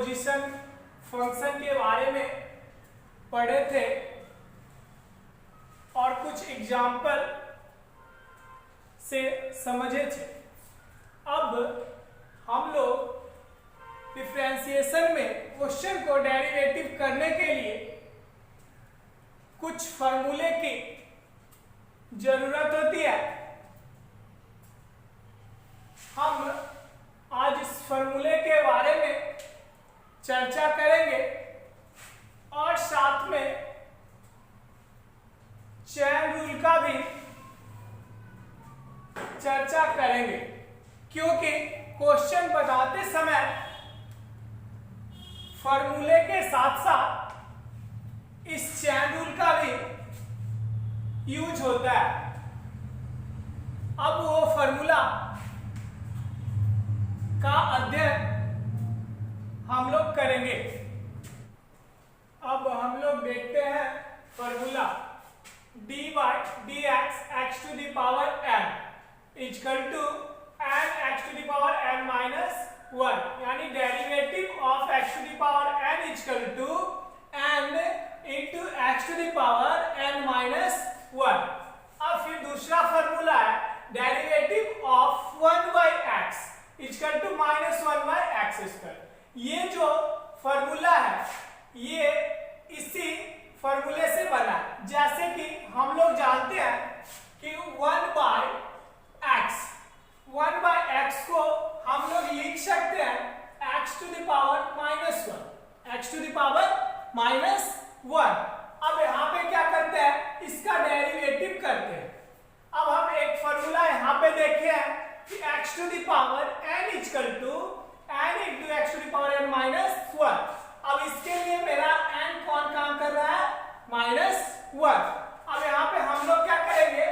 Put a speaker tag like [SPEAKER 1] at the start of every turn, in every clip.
[SPEAKER 1] Superposition function के बारे में पढ़े थे और कुछ एग्जाम्पल से समझे थे। अब हम लोग डिफरेंशिएशन में क्वेश्चन को डेरिवेटिव करने के लिए कुछ फॉर्मूले की जरूरत होती है। हम आज इस फॉर्मूले के बारे में चर्चा करेंगे और साथ में चेन रूल का भी चर्चा करेंगे, क्योंकि क्वेश्चन बताते समय फॉर्मूले के साथ साथ इस चेन रूल का भी यूज होता है। अब वो फॉर्मूला का अध्ययन हम लोग करेंगे। अब हम लोग देखते हैं formula dy dx x to the power n equal to n x to the power n minus 1, यानी derivative of x to the power n equal to n into x to the power n minus 1। अब फिर दूसरा formula है derivative of 1 by x equal to -1 by x square. ये जो formula है ये इसी फॉर्मूले से बना है। जैसे कि हम लोग जानते हैं कि 1 by x को हम लोग लिख सकते हैं x to the power -1, x to the power -1। अब यहाँ पे क्या करते हैं, इसका डेरिवेटिव करते हैं। अब हम एक फॉर्मूला यहाँ पे देखे हैं कि x to the power n equal to n into x to the power n -1। अब इसके लिए मेरा n कौन काम कर रहा है, -1। अब यहाँ पे हम लोग क्या करेंगे,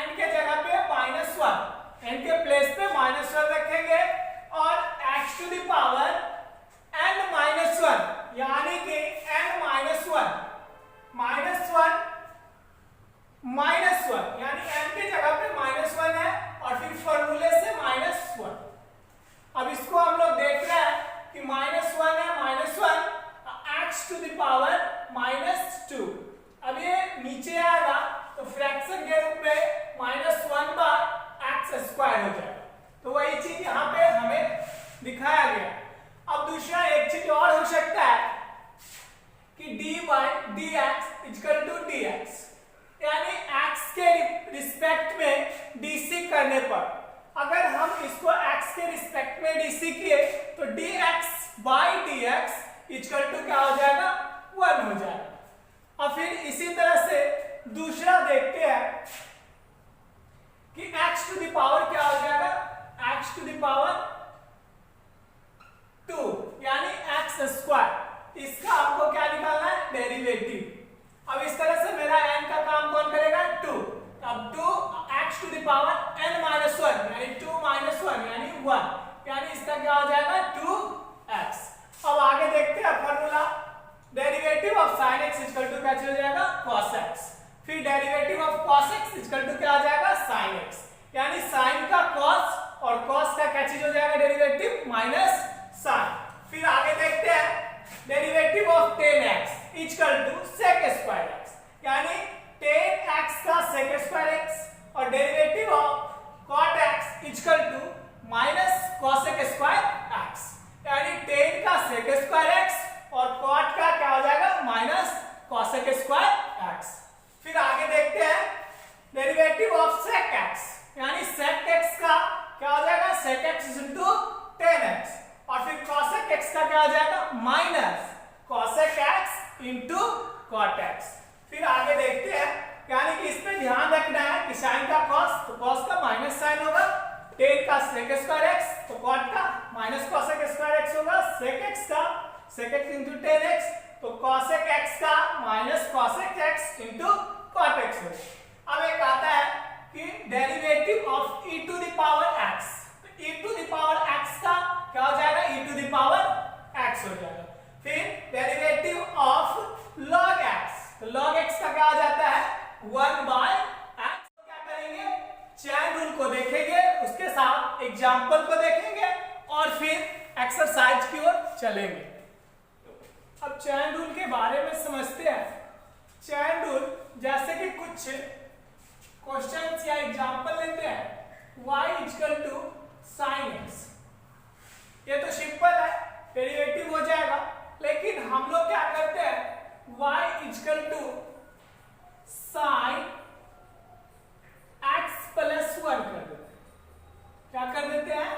[SPEAKER 1] n के जगह पे -1, n के प्लेस पे -1 रखेंगे और x to the power n -1 यानी कि n -1 यानी n के जगह पे -1 है और फिर फॉर्मूले से -1। अब इसको हम लोग देख रहे हैं कि -1 है, -1 x to the power -2। अब ये नीचे आएगा तो फ्रैक्शन के रूप में -1 बार x स्क्वायर हो जाएगा। तो वही चीज यहाँ पे हमें दिखाया गया। अब दूसरा एक चीज और हो सकता है कि dy dx equal to dx, यानी x के रिस्पेक्ट में dc करने पर अगर हम इसको x के रिस्पेक्ट में dc किए तो dx by dx equal to क्या हो जाएगा, 1 हो जाएगा। और फिर इसी तरह से दूसरा देखते हैं कि x to the power क्या हो जाएगा, x to the power 2 यानी x स्क्वायर। इसका आपको क्या निकालना है, डेरिवेटिव। अब इस तरह से मेरा n का काम कौन करेगा, 2। अब 2 x to the power n -1 यानी 2 -1 यानी 1, यानी इसका क्या हो जाएगा, 2x। अब आगे देखते हैं formula derivative of sin x equal to क्या चल जाएगा, cos x। फिर derivative of cos x equal to क्या आ जाएगा, sin x, यानी sin का cos और cos का क्या चीज हो जाएगा, डेरिवेटिव -sin। फिर आगे देखते हैं derivative of 10x equal to sec square x, यानी 10x का sec स्क्वायर x और derivative of cot x equal to -cosec square x, यानी 10 का sec स्क्वायर x और cot का क्या हो जाएगा, -cosec स्क्वायर x। फिर आगे देखते हैं डेरिवेटिव ऑफ sec x, यानी sec x का क्या हो जाएगा, sec x into 10x और फिर cosec x का क्या हो जाएगा, -cosec x into cot x। फिर आगे देखते हैं, यानी कि इस पे ध्यान रखना है कि sin का cos तो cos का माइनस साइन होगा, 10 का sec स्क्वायर x तो cot का -cosec स्क्वायर x होगा, sec x का sec x into 10x तो cosec x का -cosec x into cot x होगा। अब एक आता है कि derivative of e to the power x, तो e to the power x का क्या हो जाएगा, e to the power x हो जाएगा। फिर डेरिवेटिव ऑफ log x, तो log x का क्या आ जाता है, 1 by x। क्या करेंगे, चेन रूल को देखेंगे, उसके साथ एग्जाम्पल को देखेंगे और फिर एक्सरसाइज की ओर चलेंगे। अब चैन रूल के बारे में समझते हैं। चैन रूल जैसे कि कुछ क्वेश्चंस या एग्जांपल लेते हैं। y equal to sine x, ये तो सिंपल है, डेरिवेटिव हो जाएगा। लेकिन हम लोग क्या करते हैं, y equal to sine x plus 1 कर देते हैं। क्या कर देते हैं,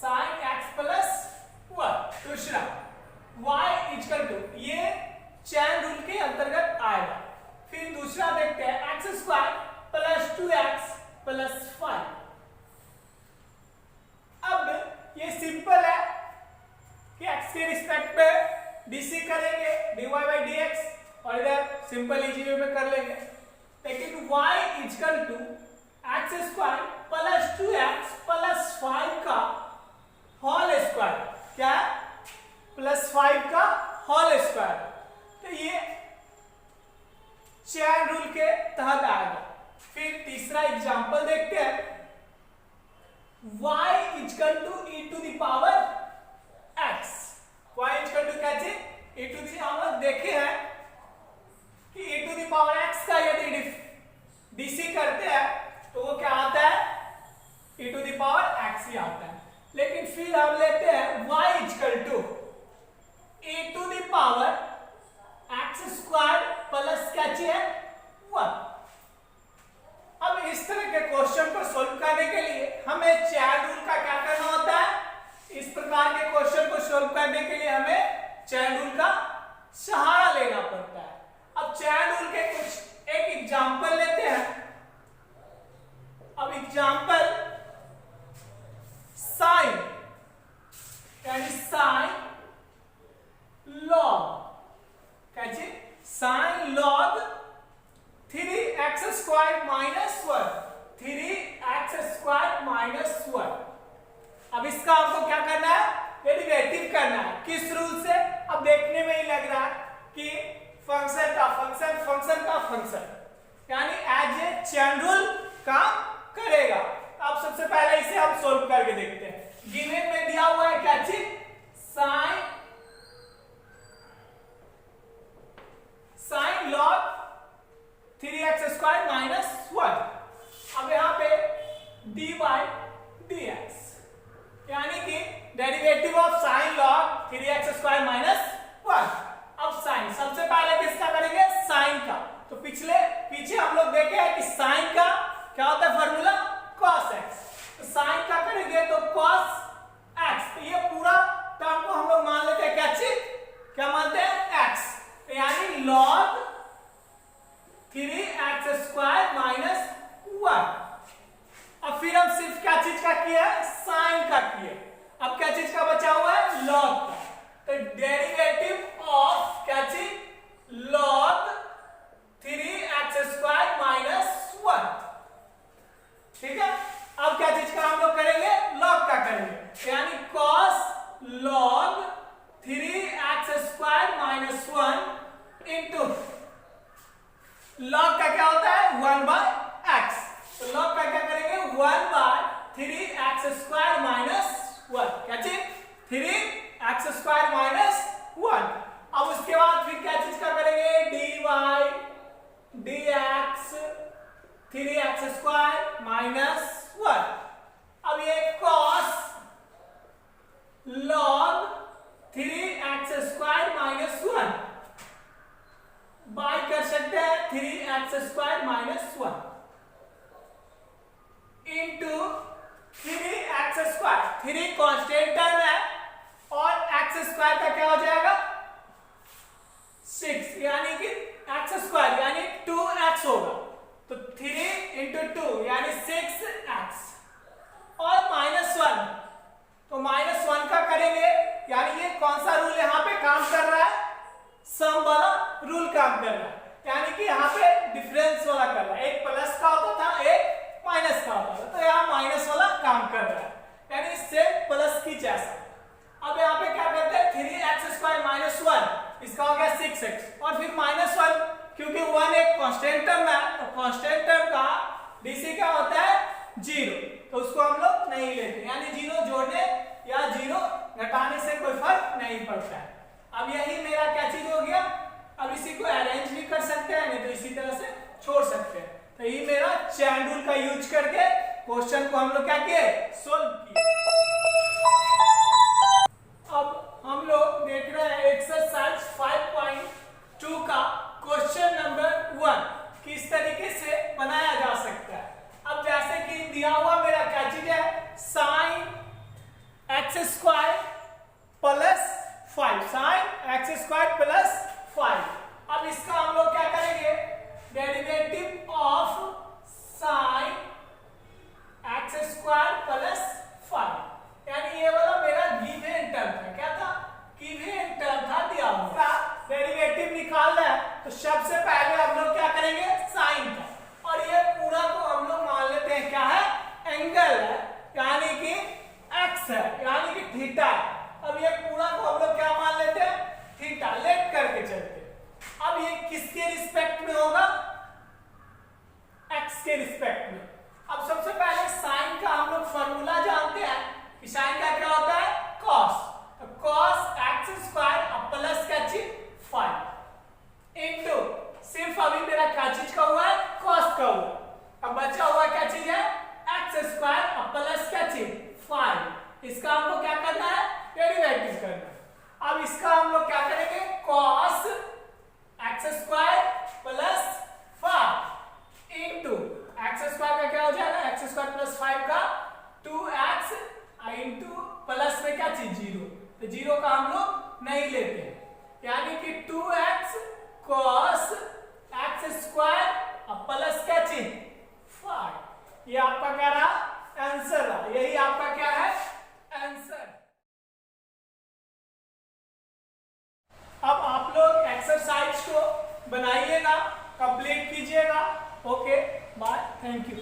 [SPEAKER 1] साइन x प्लस 1। दूसरा y इक्वल टू, ये चैन रूल के अंतर्गत आएगा। फिर दूसरा देखते हैं x square plus 2x plus 5। अब ये सिंपल है कि x के रिस्पेक्ट पे dc करेंगे dy बाई dx, और इधर सिंपल इजी वे में कर लेंगे। लेकिन y equal to x square plus 2x plus 5 का होल स्क्वायर, क्या है, प्लस 5 का होल स्क्वायर। तो ये चैन रूल के तहत आएगा। फिर तीसरा एग्जांपल देखते हैं, y equal to e to the power x। y equal to क्या चीज, e टू द पावर। देखे हैं कि e to the power x का यदि dc करते हैं तो वो क्या आता है, e to the power x ही आता है। लेकिन फिर हम लेते हैं y equal to e to the power x square plus क्या चाहिए, 1। अब इस तरह के क्वेश्चन को सॉल्व करने के लिए हमें चैन रूल का क्या करना होता है, इस प्रकार के क्वेश्चन को सॉल्व करने के लिए हमें चैन रूल का सहारा लेना पड़ता है। अब चैन रूल के कुछ एक एग्जांपल लेते हैं। अब एग्जांपल साइन, यानी साइन लॉग, कैसे, sign log 3x square minus 1, 3x square minus 1। अब इसका आपको क्या करना है, डेरिवेटिव करना है। किस रूल से, अब देखने में ही लग रहा है कि फंक्शन का फंक्शन, फंक्शन का फंक्शन, यानी एज ए चैन रूल काम करेगा। अब सबसे पहले इसे हम सोल्व करके देखते हैं। गिवन में दिया हुआ है क्या चीज, sign log 3x square minus 1। अब यहाँ पे dy dx, यानी कि derivative of sine log 3x square minus 1। अब साइन, सबसे पहले किसका करेंगे, साइन का। तो पीछे हम लोग देखे हैं कि साइन का क्या होता है फॉर्मूला, cos x। तो साइन का करेंगे तो cos x, तो ये पूरा टर्म को हम लोग मान लेते हैं क्या चीज, क्या मानते हैं, x। तो यानी log 3x स्क्वायर माइनस 1। अब फिर हम सिर्फ क्या चीज का किया है, साइन का किया। अब क्या चीज का बचा हुआ है, लॉग का। तो डेरिवेटिव ऑफ क्या चीज, लॉग 3x स्क्वायर माइनस 1। ठीक है, अब क्या चीज का हम लोग करेंगे, लॉग का करेंगे, यानी cos log 3x square minus 1 into log का क्या होता है, 1 बाय x। तो लॉग का क्या करेंगे, 1 बाय 3x स्क्वायर माइनस 1, क्या चीज, 3x स्क्वायर माइनस 1। अब उसके बाद फिर क्या चीज का करेंगे, dy dx 3x square minus 1। अब ये cos log 3x square minus 1 by कर सकते हैं 3x square minus 1 into 3x square. 3 constant term है और x स्क्वायर का क्या हो जाएगा, 6, यानी कि x स्क्वायर यानी 2x होगा। तो 3 इंटू 2 यानी 6x और माइनस 1, तो माइनस 1 का करेंगे, यानी ये कौन सा रूल यहाँ पे काम कर रहा है, सम वाला रूल काम कर रहा है। यानी कि यहाँ पे डिफरेंस वाला कर रहा है, एक प्लस का होता था, एक माइनस का होता था, तो यहाँ माइनस वाला काम कर रहा है, यानी इससे प्लस की जैसा। अब यहाँ पे क्या करते हैं, 3x स्क्वायर माइनस 1, इसका हो गया 6x, और फिर माइनस 1, क्योंकि 1 एक कांस्टेंट टर्म है, तो कांस्टेंट टर्म का डीसी क्या होता है, 0, तो उसको हम लोग नहीं लेते, यानी 0 जोड़ने या 0 घटाने से कोई फर्क नहीं पड़ता है। अब यही मेरा क्या चीज हो गया, अब इसी को अरेंज भी कर सकते हैं, नहीं तो इसी तरह से छोड़ सकते हैं। तो ये मेरा चैन रूल का यूज करके क्वेश्चन को हम लोग क्या किए, सोल्व किए। अब हम लोग देख रहे हैं एक्सरसाइज 5.2 का क्वेश्चन नंबर 1 किस तरीके से बनाया जा सकता है। अब जैसे कि दिया हुआ मेरा क्या चीज है, sine x square plus 5, sine x square plus 5। अब इसका हम लोग क्या करेंगे, derivative of sine x square plus 5, यानी ये वाला मेरा गिवन टर्म था। क्या था, गिवन टर्म था दिया हुआ। डेरिवेटिव निकालना है तो सबसे पहले हम लोग क्या करेंगे, साइन का, और ये पूरा को हम लोग मान लेते हैं क्या है, एंगल है, यानी कि एक्स है, यानी कि थीटा है। अब ये पूरा को हम लोग क्या मान लेते हैं, थीटा, लेट करके चलते हैं। अब ये किसके रिस्पेक्ट में होगा, एक्स के रिस्पेक्ट में। अब सबसे पहले साइन का हम लोग फॉर्मूला जानते हैं कि साइन का क्या होता है, कॉस। तो कॉस एक्स स्क्वायर प्लस क्या चीज 5 इनटू, सिर्फ अभी मेरा क्या चीज का हुआ है, कॉस का हुआ। अब बचा हुआ क्या चीज है, एक्स स्क्वायर प्लस क्या चीज 5। इसका हमको क्या करना है, डेरिवेटिव करना है। अब इसका हम लोग क्या करेंगे, cos x square plus 5 into x square का क्या हो जाएगा, एक्स स्क्वायर प्लस 5 का 2x इनटू प्लस में क्या चीज 0, तो 0 का हम लोग नहीं लेते हैं, यानी कि 2x cos x square plus क्या चीज 5। ये आपका क्या रहा, आंसर रहा। यही आपका क्या है, आंसर। अब आप लोग एक्सरसाइज को बनाइएगा, कंप्लीट कीजिएगा। Okay bye, thank you.